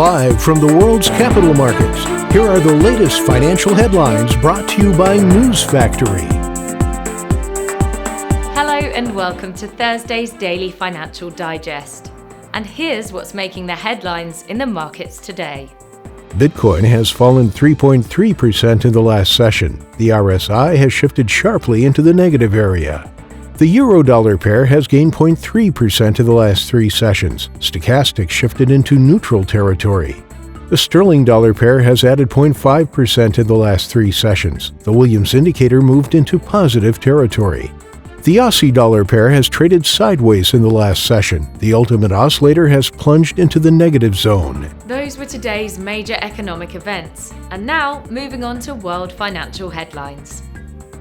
Live from the world's capital markets, here are the latest financial headlines brought to you by News Factory. Hello and welcome to Thursday's Daily Financial Digest. And here's what's making the headlines in the markets today. Bitcoin has fallen 3.3% in the last session. The RSI has shifted sharply into the negative area. The euro-dollar pair has gained 0.3% in the last three sessions. Stochastic shifted into neutral territory. The sterling-dollar pair has added 0.5% in the last three sessions. The Williams indicator moved into positive territory. The Aussie-dollar pair has traded sideways in the last session. The ultimate oscillator has plunged into the negative zone. Those were today's major economic events. And now, moving on to world financial headlines.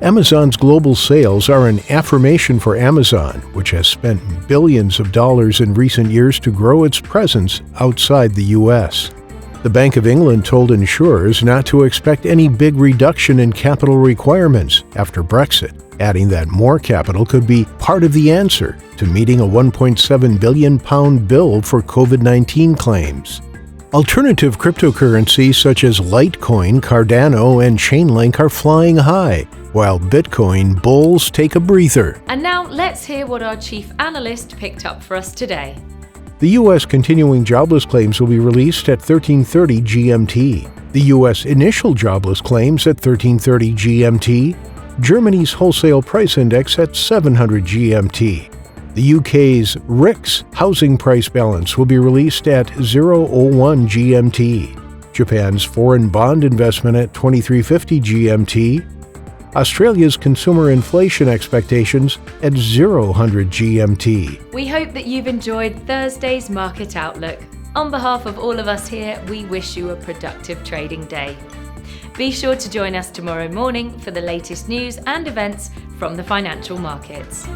Amazon's global sales are an affirmation for Amazon, which has spent billions of dollars in recent years to grow its presence outside the U.S. The Bank of England told insurers not to expect any big reduction in capital requirements after Brexit, adding that more capital could be part of the answer to meeting a £1.7 billion bill for COVID-19 claims. Alternative cryptocurrencies such as Litecoin, Cardano, and Chainlink are flying high, while Bitcoin bulls take a breather. And now let's hear what our chief analyst picked up for us today. The U.S. continuing jobless claims will be released at 13:30 GMT. The U.S. initial jobless claims at 13:30 GMT. Germany's wholesale price index at 700 GMT. The UK's RICS housing price balance will be released at 0:01 GMT. Japan's foreign bond investment at 2350 GMT. Australia's consumer inflation expectations at 0000 GMT. We hope that you've enjoyed Thursday's Market Outlook. On behalf of all of us here, we wish you a productive trading day. Be sure to join us tomorrow morning for the latest news and events from the financial markets.